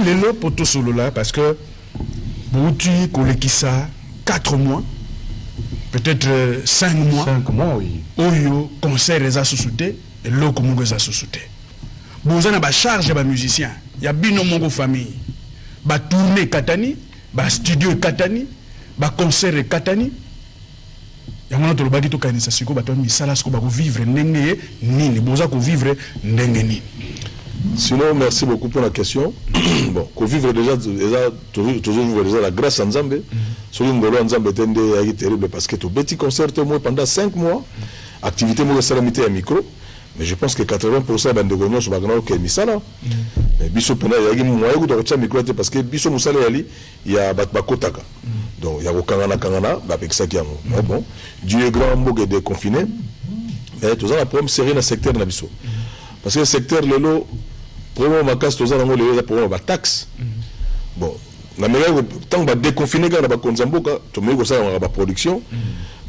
lelo poto solo là parce que bouti kolekisa 4 mois peut-être 5 mois. 5 mois, oui. Oyo concert les associés et loko mongo les associés. Bozana ba charge ba musicien. Ya bino mongo famille. Ba tourner katani, ba studio katani, ba concert katani. Ya mona to lobaki to kanisa siko ba to misala siko ba ko vivre ndenge nini, boza ko vivre ndenge nini. Sinon, merci beaucoup pour la question. Bon, qu'on vivre déjà, toujours vivre déjà la grâce en Zambé. Sur une golo en Zambé, c'est terrible parce que tout petit concert, moi, pendant 5 mois, activité, moi, salamité à micro. Mais je pense que 80% de Gognon sont pas que Misala. Mais Bisso Pena, il y a un moyen de micro parce que Bisso Moussala, il y a Batbakotaka. Donc, il y a Kangana Kangana, avec ça qui a mais bon, Dieu est grand, Mbog est déconfiné. Mais tout ça, la problème série dans le secteur de Bisso. Parce que le secteur, le lot, pour ma casse, tout ça, on a pour ma taxe. Bon, tant que déconfiné, quand on a Konzamboka, tu mets ça dans la production,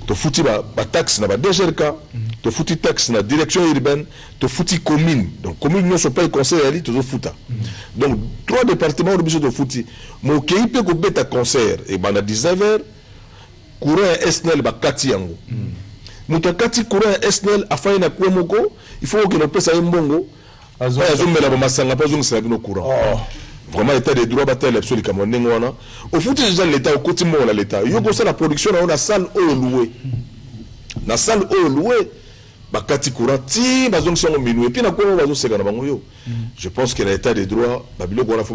tu foutis la taxe dans la DGRK, tu foutis taxe dans la direction urbaine, tu foutis commune. Donc, commune ne sont pas les conseils, tu foutis. Donc, 3 départements de foutis. Mon pays peut que concert, et ben à 19h, courant SNL, bah, Katiango. Mutakati courant SNL, a fait une Kouemoko, il faut que l'on puisse aller mbongo. Vraiment, l'état des droits bataille absolument camerounais. Au foot, déjà l'État, au quotidien, l'État. Il y a la production, on a salle au loué. La salle au loué, bakati courant, ti, bazon sont minoué. Puis, on a se je pense que l'état des droits, Babilo, on a fait.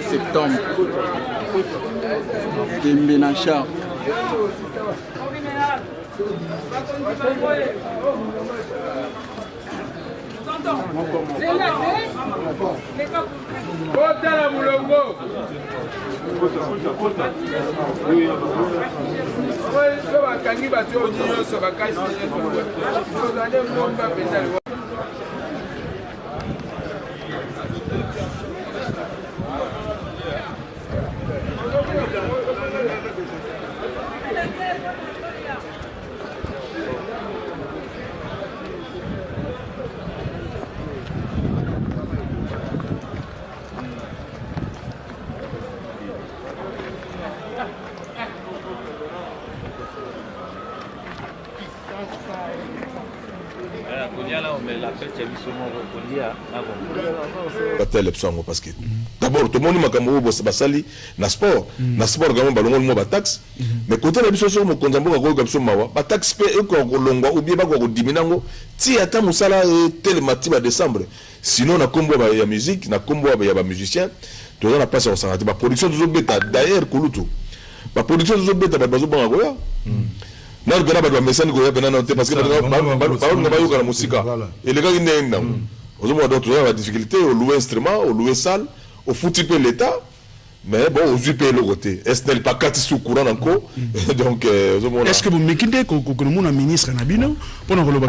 Septembre, Dembenacha. Parce que d'abord, tout le monde m'a sali na sport. Na sport, quand on a taxe. Mais quand on a besoin de Konzambo, on a taxe ou bien on diminango. Si attend Moussala télématique à décembre. Sinon, on a combo la musique, na combo ya musicien. Tout on a passé au santé. La production de bêta d'ailleurs Kulutu. La production de bêta ba bazo bangoya. Non, ben là, message goya benana parce que ba la musique. Et les gars ils n'ont on a la difficulté au louer instrument, au louer salle, au foutu l'État, mais bon, aux UP le côté. Est-ce n'est pas quatre sous courant encore? Donc, est-ce que vous m'écoutez que nous ministre Nabino pour nous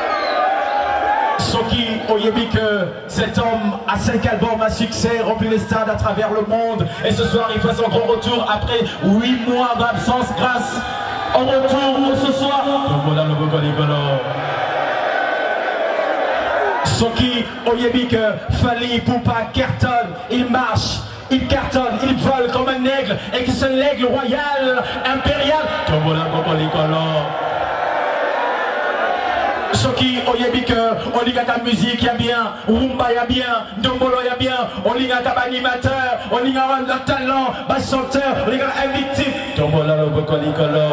Soki Oyebi que cet homme a 5 albums à succès, rempli les stades à travers le monde. Et ce soir, il fait son grand retour après 8 mois d'absence grâce au retour ce soir. Soki Oyebi que Fali Poupa Kerton, il marche il cartonne, il vole comme un aigle, et que c'est l'aigle royal, impérial. Tombola Kokolikolo. Soki Oyebike, Oligaka musique y'a bien, Rumba y'a bien, Dombolo y'a bien, Oligaka animateur, Oligaka talent, bas chanteur, Oligaka invité. Tombola Kokolikolo.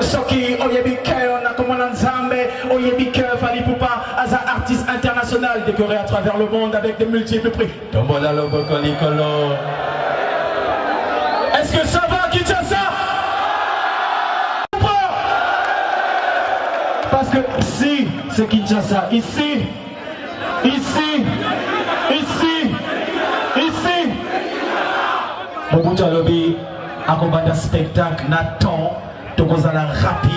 Soki Oyebike, on a comme un Nzambe, Oyebike, Fali Poupa, Aza artiste international décoré à travers le monde avec des multiples prix. Tombola Kokolikolo. Est-ce que ça va, Kinshasa? Parce que ici, c'est Kinshasa. Ici, Mobutu Alobi, accompagné spectacle, Nathan, Tokozala rapide.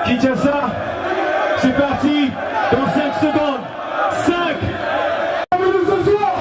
Kinshasa, c'est parti dans 5 secondes. 5. Ce soir.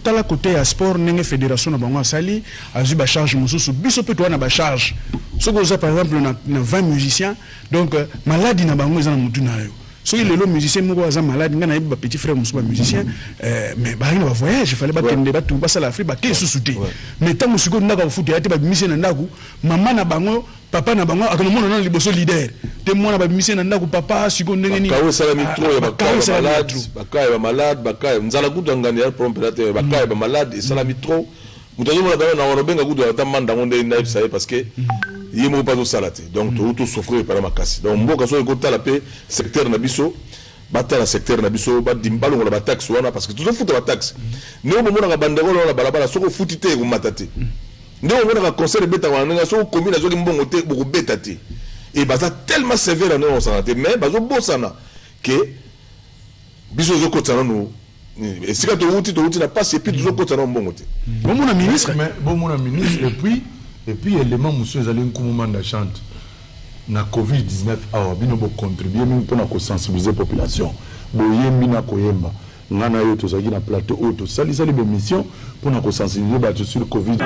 tala côté à sport nenge fédération na bango asali azu ba charge mususu biso pe to na ba charge soko za par exemple na 20 musiciens donc maladie na bango za na mutu na yo soki lelo musicien moko aza malade ngana ba petit frère musu ba musicien mais ba na ba voyage fallait ba kende ba tumba sala Afrique ba ke susuté mais tant musiko ndaka futu ya te ba musicien na ndaku mama na bango papa na bango akana mona na liboso leader te mona ba musicien na ndaku papa siko ndenge ni kawe sala mitro ya bakaya malade bakaya nzala kutangani ya promperateur bakaya ba malade sala mitro mutazo mona na worobenga kudu atamanda ngonde na ipsa parce que il ne pas salaté donc tout souffrir par ma casse donc mboka so ko tala pe secteur na biso batala secteur na biso ba dimbalo la taxe wana parce que tout fout la taxe ne o mona ka bandeko la balabala soko futite ko matate ne o mona ka concert beta wana so commune zo mbongo te boko beta te et baza tellement sévère en santé mais bazo bosana que biso zo ko tsana no et si ka to uti na passe et puis zo ko tsana mbongo te bon mon ministre et puis élément monsieur Zali Nkumumanda chante na Covid-19 awa bino bo contribuer même pour na sensibiliser population boyembi na koyemba ngana yo tozaki na plateau auto sali be mission pour na sensibiliser ba sur Covid.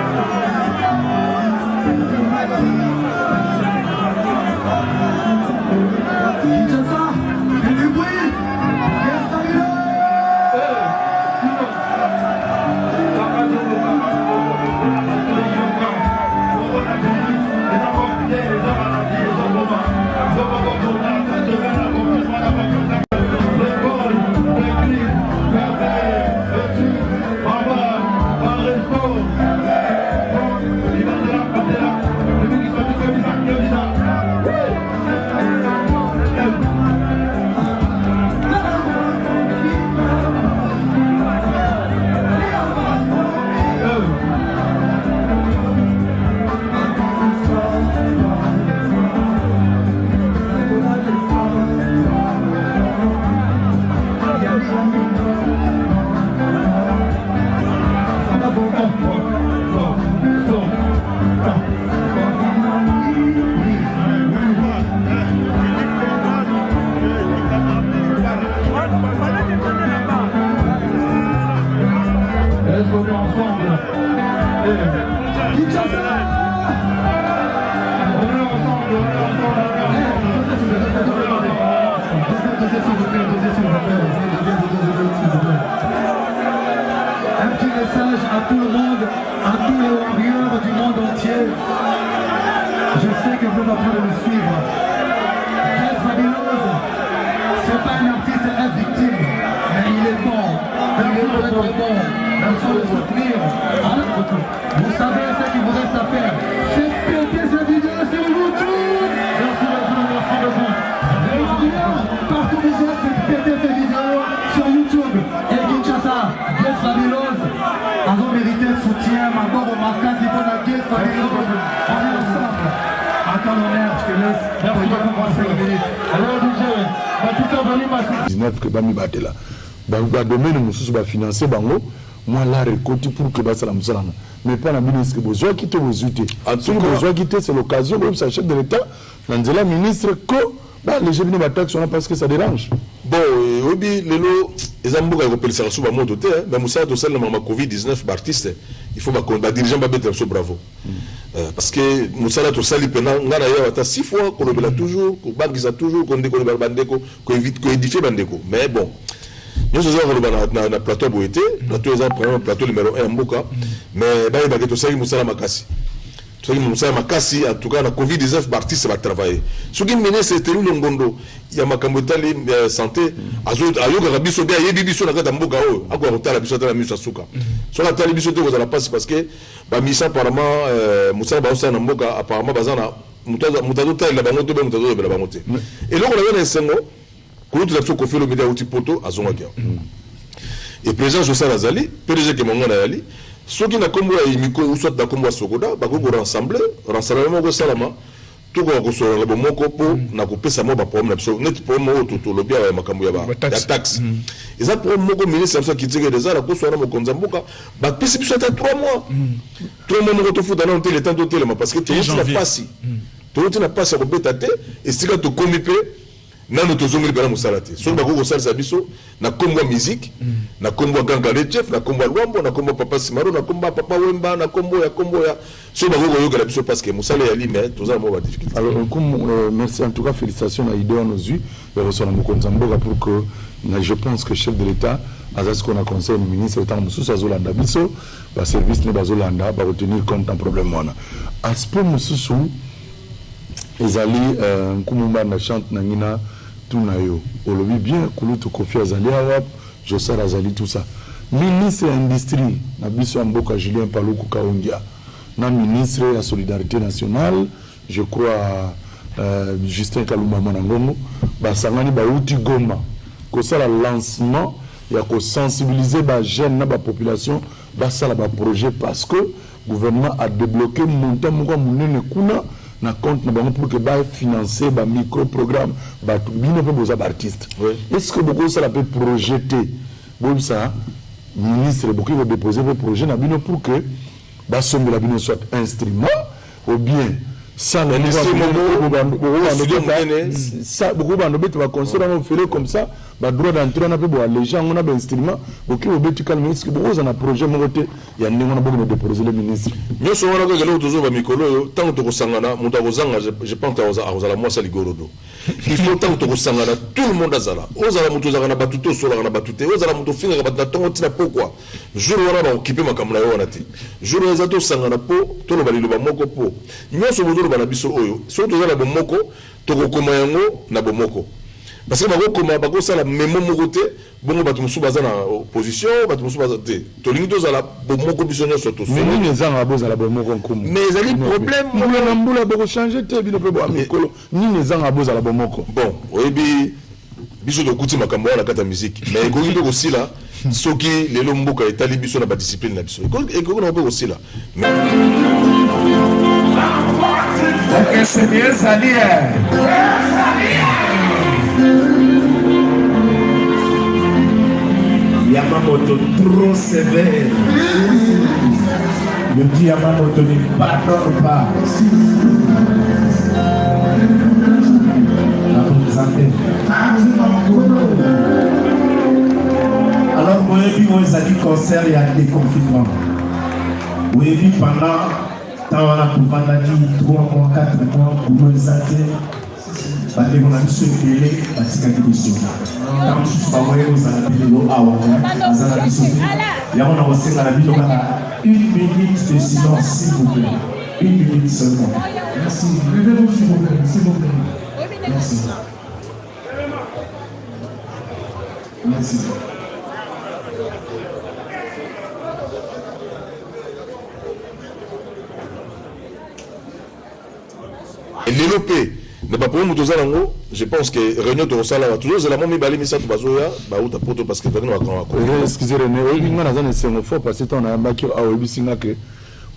Est-ce qu'on est ensemble? Un petit message à tout le monde, à tous les warriors du monde entier. Je sais que vous êtes en train de me suivre. Jess Fabiloz, c'est pas un artiste victime, mais il est bon. Il est très très bon. Il faut le soutenir. Hein? Vous savez ce qu'il vous reste à faire. C'est péter cette vidéo sur YouTube. Merci beaucoup. Partout vous êtes, c'est péter cette vidéo sur YouTube. Et Kinshasa, Jess Fabiloz, avons mérité le soutien. Maintenant, on m'a quasi bon à Jess Fabiloz. On est ensemble. Attends l'honneur, je te laisse. Merci beaucoup. 5 minutes. Alors, DJ, tout en venu ma 19 que bami batela. Ba domaine mususu ba financer bango. Moi là récolter pour que basala musalana. Mais pas la ministre besoin quitter vos outils. En tout cas, besoin quitter c'est l'occasion même ça chef de l'état. Nanzela ministre ko bah les jeunes ba taxe parce que ça dérange. Bon, obi lelo ezambuka ko pelisa so ba moto te, mais musa to sel na ma Covid-19 ba artiste. Il faut ba dirigeant ba better so bravo. Parce que musala to sali pena ngana ya ata 6 fois ko lobela toujours, ko bangisa toujours ko ndeko ba bandeko, ko évite ko édifier bandeko. Mais bon, nous avons un plateau boité, plateau plateau numéro 1 Mboka, mais bah il to sali musala makasi. To sali musala makasi en tout cas la Covid-19 artiste va travailler. Ce qui mène c'est Telu Longondo, il y a makambo tali santé, ayoka rabiso bien yebi biso na kata Mboka o, akwa rotala biso tala miso suka. So la tali biso te ko za passe parce que ba misa apparemment musala ba osa na Mboka apparemment bazana mutazo tali la bango to be mutazo be la bango te. Et là on a un sengo ko tu la ko fait le média outil poto azonga kia. Et président José Razali, PDG que monga na yali, soki na kombo ya imiko ou soit na kombo sokoda, ba ko rassemblement ko salama, to ko so la bomoko po na ko pesa mo ba problème so net problème o to lobia ya makambo ya ba ya taxe. Et ça pour moko ministre ça qui tire des ala ko so na mo konzambuka, ba pesa biso ta 3 mois. 3 mois mo to futa na on tele temps tele parce que tu na pasi. Tu na pasi ko betate et sika to komipe nano tozongeli bana musalate so bako salisa biso na kombo musique na kombo gangale chef na kombo lwambo na kombo papa simaro na kombo papa wemba na kombo ya so bako yoga biso parce que musala ya lime tozala mo ba difficulté. Alors merci en tout cas félicitations à Idéo nos yeux et reçoit na Mokonzamboka pour que je pense que chef de l'état azas qu'on a conseillé le ministre autant mususu azolanda biso ba service ne bazolanda ba retenir compte en problème wana aspect mususu ezali nkumumba na chante na ngina tunayo olobi bien kulutu kofi azali awap Josara azali tout ça ministre industrie na biso Mboka Julien Paluku Kaongia na ministre la solidarité nationale je crois Justin Kalumba Manangongo basangani bauti Goma ko sala lancement ya ko sensibiliser ba jeunes na ba population basala ba projet parce que gouvernement a débloqué montant moko munene kuna na compte na bango pour que ba financer ba micro programme ba bino pe boza ba artiste. Est-ce que beaucoup ça peut projeter bon ça ministre beaucoup va déposer vos projets na bino pour que ba sombe la bino soit instrument ou bien ça les ça beaucoup ba nobet va construire on fait comme ça ba droit d'entrée na pe bo les gens on a ba instrument OK au bet calme est-ce que beaucoup on a projet mon côté ya ndingo na beaucoup de déposer le ministre nyoso wana ko gelo tozo ba mikolo yo tant to kosangana muta kozanga je pense à la moi ça ligorodo il faut tant to kosangana tout le monde azala ozala muto zanga batuto sola na batute ozala muto finga batata tongo tina pourquoi jour wana ba occuper makamuna yo wana ti jour eza to sangana po to lo balilo ba moko po nyoso bozo ba na biso oyo so to zala bomoko to kokoma yango na bomoko parce que bako koma bako sala memo moko te bongo batu musu baza na opposition batu musu baza te to lingi to zala bomoko biso nyoso to so mais ni ezanga bozala bomoko nkumu mais ezali problème na mbula bako changer te bino pe bo amikolo ni ezanga bozala bomoko bon oyebi biso to kuti makambo wana kata musique mais ko ngi ko sila soki lelo mboka etali biso na ba discipline na biso ko na ko sila ok c'est bien salir Yamamoto trop sévère. Le dit Yamamoto ne pardonne pas. La bonne santé. Alors moi je dis a dit concert, il y a des confinements. Oui, pendant tant on a pour 3 mois, 4 mois, pour nous aider. Parce qu'on a tous fait parce qu'il y a des choses. Quand nous sommes pas nous allons appeler l'eau à il y a on a aussi la vie, une minute de silence, s'il vous plaît. Une minute seulement. Merci. Levez-vous, s'il vous plaît. S'il vous plaît. Merci. Merci. Et l'élopé, je pense que réunion de Rosala va toujours, c'est la même balé, mais ça, tu vas jouer, bah, ou t'as pote parce que tu vas nous excusez René, oui, on a un sémaphore parce que on a un bac à Obisinake.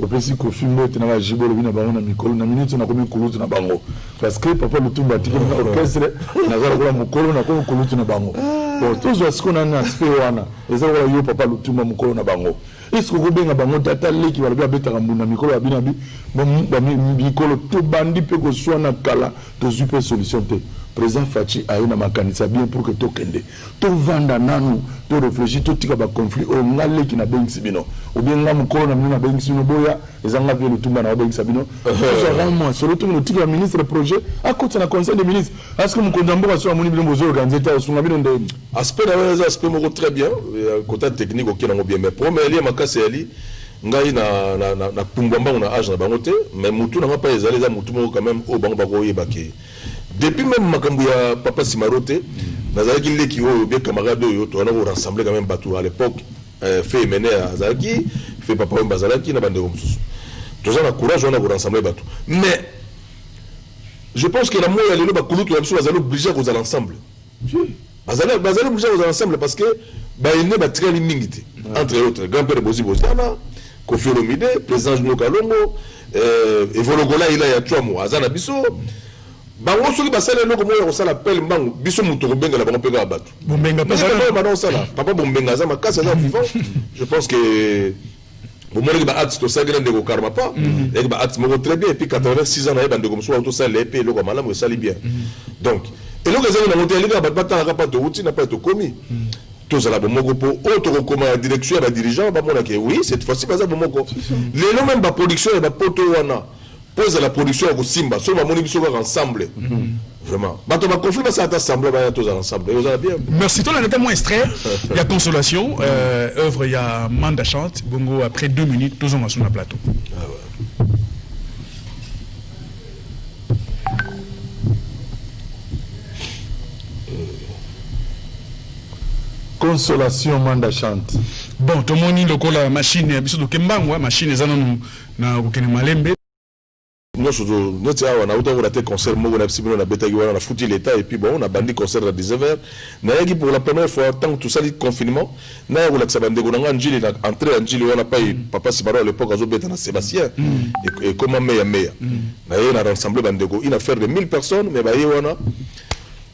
Au plus qu'on filme, tu n'as pas jibolo, na bango na mikolo, na minute on a comme kulutu na bango. Parce que papa le tout bâti comme orchestre, na zala kwa mukolo na comme kulutu na bango. Bon, tout ce qu'on a un aspect wana, et ça voilà yo papa le tout mukolo na bango. Est-ce que vous benga bango tata leki wala bia beta na mikolo ya binabi, ba mikolo tout bandi pe ko soit na kala, to super solution te. Président Fachi a une makanisa bien pour que tout kende. Tout vanda nanu, tout réfléchir, tout tika ba conflit, au ngale qui na bengsi bino. Ou bien nga mukolo na mina bengsi no boya, et zanga vie le tumba na bengsi bino. Tout ça vraiment, sur le tout le tika ministre projet, à côté na conseil des ministres. Est-ce que mon condambo va sur moni bino bozo organiser ta sunga bino de aspect na aspect moko très bien, côté technique auquel on bien mais premier lié makase ali ngai na pumbamba on a âge na bangote mais mutu na pas ezali za mutu moko quand même au bango bako yebake. Depuis même makambu ya papa Simarote, nazalaki leki oyo bien camarade oyo to na rassembler quand même bateau à l'époque fait mener à Zaki, fait papa Mbazalaki na bande mususu. Tous on a courage on a rassembler bateau. Mais je pense que la moya lelo ba kulutu ya biso bazalo obligé ko za ensemble. Bazalo obligé ko za ensemble parce que ba ine ba tirali mingiti entre autres grand-père Bozi Bozana, Kofi Olomide, président Junior Kalongo, Evologola il a ya twa azana biso. Bango soki basala eloko moyo kosala pele mbangu biso mutu kobenga la bango pega bato bombenga pas ça papa bombenga za makasa za vivant je pense que bon moi ba acte to sagre ndeko karma pas et ba acte mo très bien et puis 86 ans na bande comme ça to ça les pe eloko malamu sali bien donc eloko za na monter eloko ba batala pas to uti na pas to komi to za la bomoko po autre comme direction ba dirigeant ba mona que oui cette fois-ci pas za bomoko les noms même ba production et ba poto wana pose la production au Simba, sur ma monition ensemble. Vraiment. Bato ma conflit, ça a ensemble, tous ensemble. Merci. Toi, on a moins extrait. Il y a Consolation, œuvre, il y a Manda chante. Bongo, après 2 minutes, tous on sur le plateau. Ah ouais. Consolation, Manda chante. Bon, tout le monde, la machine, biso do kembango, machine, ça na kukene malembe. Nous avons un concert on a bêta foutu l'état et puis bon on a bandit concert à 19h pour la première fois tant que tout ça dit confinement na ya relaxa bande ko nga njili na entrée njili on a pas papa Sibaro à l'époque azo bêta na Sébastien et comment meya na on a rassemblé bande ko une affaire de 1000 personnes mais ba yona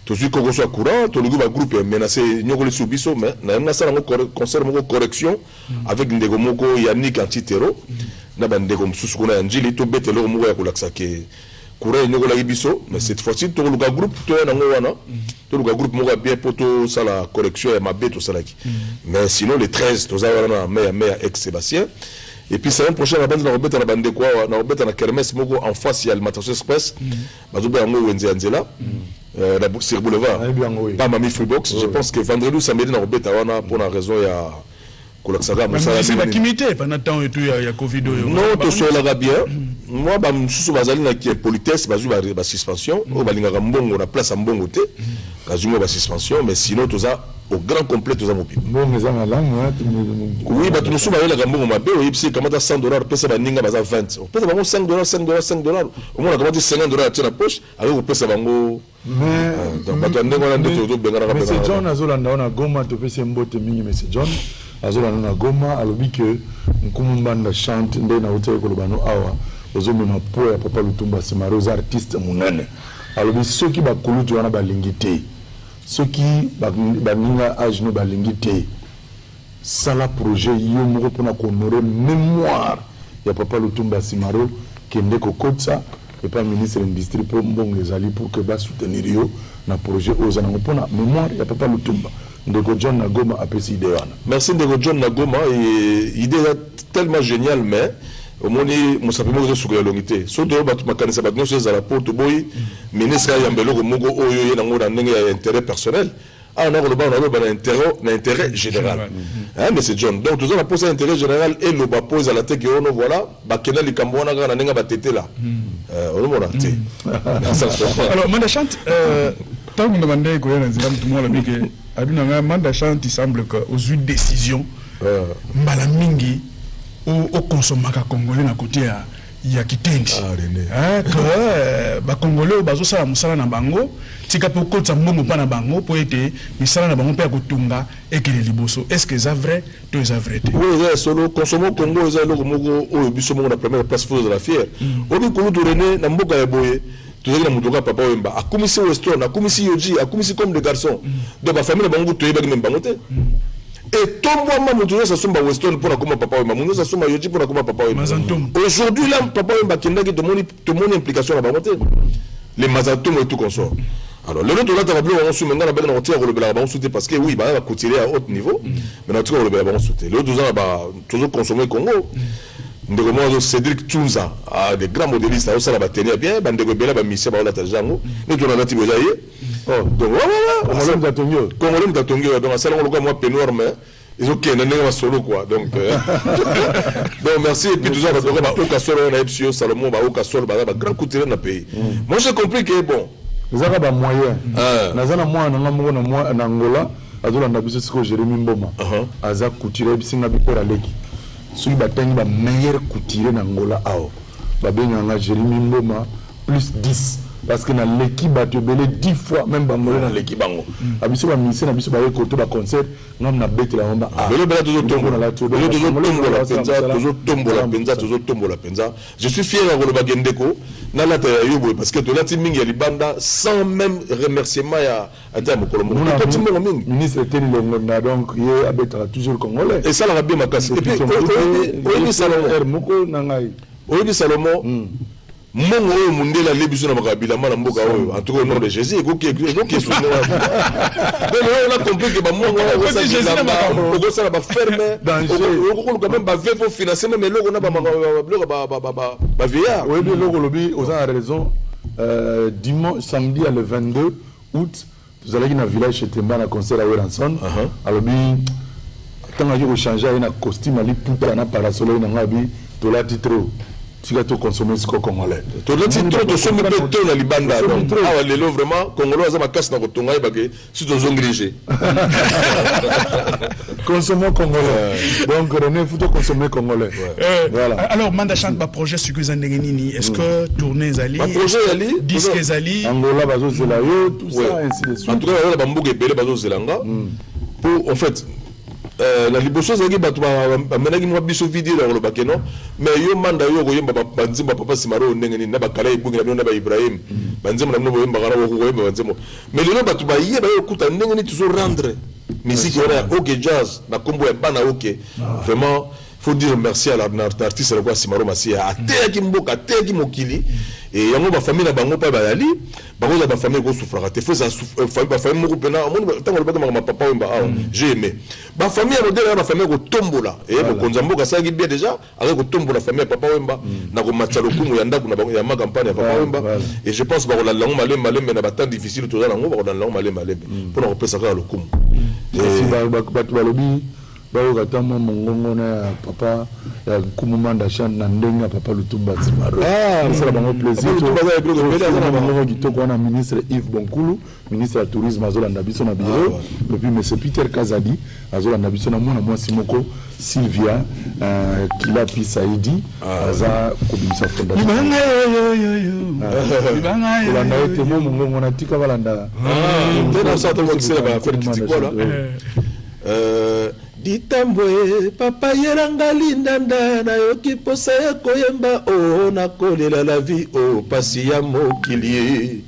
tout suite qu'on soit courant tout le groupe menacé nyokoli subiso mais na sala concert moko correction avec ndego moko Yannick Antitero na bande comme sous qu'on a njili to bête lo moko ya kolaksa ke courant nyokola biso mais cette fois-ci tout le groupe to na ngwana tout le groupe moko bien poto ça la correction ya mabe to salaki mais sinon les 13 to za wana meya ex Sébastien et puis c'est un prochain la bande na robeta na bande quoi na robeta na kermesse moko en face ya Alimentation Express bazobe yango wenze anzela la sur boulevard pas Mami Freebox je pense que vendredi ou samedi na robeta wana pour la raison ya c'est pas kimité pendant temps et tout il y a Covid non to so la bien moi ba msusu bazali na ki politesse bazu ba suspension o balingaka mbongo na place mbongo te kazumo ba suspension mais sinon to za au grand complet to za mopi mbongo za na langue oui ba to so ba yela mbongo mabe o yipsi kamata $100 pesa ba ninga baza 20 o pesa bango $5 au moins kamata $50 tia na poche avec o pesa bango mais donc ba to ndenge wana ndeko to bengana ka pesa John azolanda na Goma to pesa mbote mingi mais John azolanda na Goma alobi que Nkumbanda chante nde na hotel ko lobano awa ozomona po ya papa Lutumba Simaro za artiste munene alobi soki bakulutu wana balingi te soki baninga age no balingi te sala projet yo moko pona ko honorer mémoire ya papa Lutumba Simaro kende ko kotsa et pas ministre de l'industrie pour mbongo ezali pour que ba soutenir yo na projet ozana pona mémoire ya papa Lutumba ndeko John Nagoma apesi idée wana. Merci ndeko John Nagoma, et idée tellement géniale, mais au moins mon sapement de souka longité surtout batu makanisa bagno sur la porte boy ministre ya mbelo ko mogo oyo ye nango na ndenge ya intérêt personnel on a un intérêt général. Mais c'est John. Donc, tout ça, on a posé un intérêt général et le pose à la tête, on voilà, Bakena, les Cambouana, on a batté là. Alors, Mandachant, tant que nous demandons que tout le monde a dit que Mandachant, il semble qu'aux une décision, Malamingi, au consommaka congolais à côté ya kitendi que ba congolais bazo sala musala na bango tika po kotsa mbongo pa na bango po ete misala na bango pe kutunga ekele liboso. Est-ce que c'est vrai? Tout est vrai. Oui, c'est solo consommons Congo za lo mogo o biso mo na première place faux de la fière obi ko do rené na mboka ya boye tozaki na mutoka papa wemba akumisi western akumisi yoji akumisi comme des garçons de ba famille na bango toyeba même bango te. Et tout le monde a somba Weston pour la comment papa Wemba. Nous a somba Yoji pour la comment papa Wemba. Aujourd'hui là papa Wemba qui n'a que de mon implication à la bonté. Les mazatomes et tout consort. Alors le autre là tu vas bleu on sous maintenant la belle on tire le bel on sauter parce que oui bah va cotirer à haut niveau. Mais tu vas le bel on sauter. Le autre là bah toujours consommer Congo. Ndeko mo Cédric Tchunza a des grands modélistes au sala tenir bien bandeko bela ba mission ba la tajango. Nous tu on a tiboza yé. Oh, donc Congolais d'Atongio. Congolais d'Atongio. Donc, ça, on le moi pénoir, mais ils ont qu'un année solo, quoi. Donc, merci. Et puis, tout ça, on va au Kassol, on a Epsio, Salomon, au Kassol, on a grand coup de tiré dans le pays. Moi, j'ai compris que, bon. Vous avez des moyens. Nazana, moi, en Angola, Azola, on a besoin de Jérémy Mboma. Aza couture, Bissinga Bipera Leki. Celui qui a la meilleure couture en Angola, Babenganga Jérémy Mboma, plus 10. Parce que dans l'équipe a belé 10 fois même bangolais dans l'équipe bango abiso ba ministre abiso ba côté ba concert ngam na bête la homba le bela toujours tombo la penza je suis fier de le bagendeko na la terre yobo parce que de la timing ya libanda sans même remerciement ya ata mokolo moko ministre Teni Longonda donc il abetera toujours congolais et ça la bien makasi et puis oui Salomon moko nangai oui Salomon Mongo oyo mundela lebiso na makabila mala mboka oyo en tout cas au nom de Jésus ekoki soutenir donc on a compris que ba mongo oyo ça ba ferme on quand même ba veut pour financer même loko na ba vieillard oui bien loko lobi aux a raison dimanche samedi le 22 août vous allez dans village chez Temba na concert à Weranson alors bi tant que je changer un costume ali puta na parasolo na ngabi to la titre tu vas tout consommer ce congolais. Tu dois dire trop de sommes béton à Libanda. Ah ouais, l'élo vraiment congolais ça m'a casse dans votre tonga et bagé si tu os engagé. Consommons congolais. Donc René, faut consommer congolais. Voilà. Alors Mandachant ba projet sur que Zandenini, est-ce que tourner Zali, projet Zali, disque Zali, Angola bazo zelayo, tout ça ainsi de suite. En tout cas, on a bambouge belé bazo zelanga. Pour en fait la liboso zaki batu ba menaki mwa biso vidéo la lobake non mais yo manda yo koyemba banzimba papa simaro ndenge ni na bakala ibungi na ba Ibrahim banzimba na mno yemba kana ko koyemba banzimba mais lelo batu ba yeba yo kuta ndenge ni toujours rendre musique ora OK jazz na kombo ya bana OK vraiment faut dire merci à l'artiste la Simaro Masia a teki mboka teki mokili et yango ba famille na bango pa bayali bango za ba famille ko souffrira te faut ça ba famille moko pena mon tango le baka ma papa wemba j'ai aimé ba famille no dela ba famille ko tombola et ko konza mboka ça bien déjà avec ko tombola famille papa wemba na ko matchalo kumu ya ndaku na bango ya ma campagne ya papa wemba et je pense ba ko la lango malembe na ba temps difficile to za lango ba ko la lango malembe pour na ko pesa ka le kumu et si ba balobi bayoka mongongo na papa ya kumumanda chante na ndenga papa Lutumba Simaro ça va me plaisir to kitoko na ministre Yves Bonkulu ministre du tourisme azolanda biso na bureau et puis monsieur Peter Kazadi azolanda biso na mwana mwasi moko Sylvia Kilapi Saidi aza kobimisa fondation ibanga ete mongongo na tika balanda tena ça to c'est ba faire kitiko là Ditambwe papa yeranga lindanda na yoki posa ya koyemba o na kolela la vie o pasi ya mokili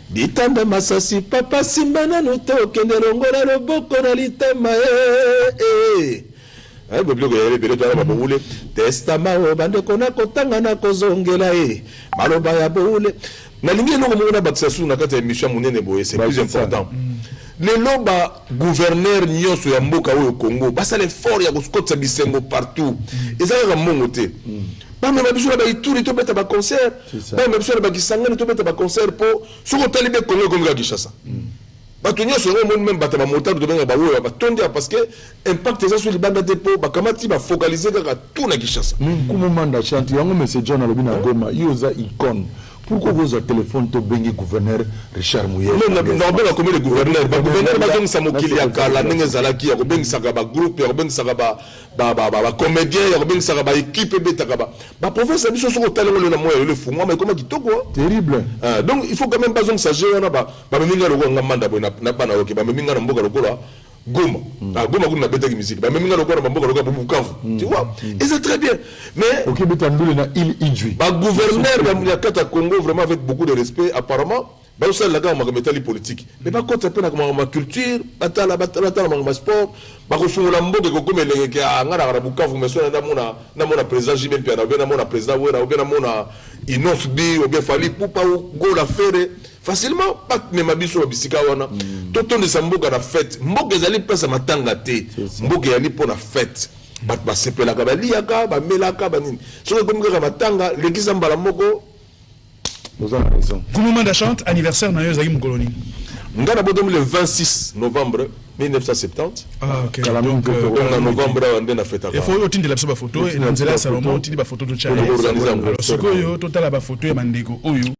Ditamba masasi papa simba na note okende longola loboko na litama bobilo yele bele to na babule testama o bande kona kotanga na kozongela maloba ya boule na lingi no mo na bakisa su na kata émission munene boye c'est plus important lelo ba gouverneur nyonso ya mboka oyo Congo basala effort ya koskotsa bisengo partout ezaka mbongo te bamema biso na baituri tobeta baconcert bamema biso na bakisangani tobeta baconcert mpo soki otali be Congo ekomika Kinshasa bato nyonso yango omoni meme bato bamotari tobenga baoyo batondi ya parce que impact eza so libanda te mpo bakamati bafocalize kaka tout na Kinshasa nkumu manda chanti yango monsieur John alobi na Goma yo oza icône. Pourquoi vous avez téléphone to bengi gouverneur Richard Mouyé? Non, non, comme le gouverneur, le gouverneur va donc samokili ya kala ndenge zalaki ya kobengi saka ba groupe ya kobengi saka ba comédien ya kobengi saka ba équipe betaka ba professeur biso soko talengo le na moya le fumwa mais comment kitoko terrible. Donc il faut quand même pas donc s'agir wana ba meminga loko ngamanda bo na bana oke ba meminga na mboka loko Goma. Goma kuna beta musique. Ba meminga loko na mboka loko Bukavu. Tu vois? Et c'est très bien. Mais OK, betandule na il Idjui. Ba gouverneur ya Kata Congo vraiment avec beaucoup de respect apparemment. Ba aussi la gama metali politique. Mais ba côté pe na ma culture, batala ma sport, ba ko fungula mboka ko comme lenge ke ngara na Bukavu mais so na mona président Jimel Pierre, na mona président Wera, na mona Inos Bi, ou bien Fali Poupa ou go la faire facilement pas même biso bisika wana. Toto de samboka na fête. Mboka ezali pesa matanga te. Mboka yali pour la fête. Ba sepela ka baliaka, ba melaka ba nini. Soki comme ka matanga, l'église mbala moko nous avons raison. Koumoumanda chante anniversaire na yo zaki mkoloni. Ngana bodomi le 26 novembre 1970. Ah OK. Donc en novembre on a fête. Il faut otindi la biso ba photo et nzela salon otindi ba photo to cha. Alors sikoyo totala ba photo ya mandeko oyo.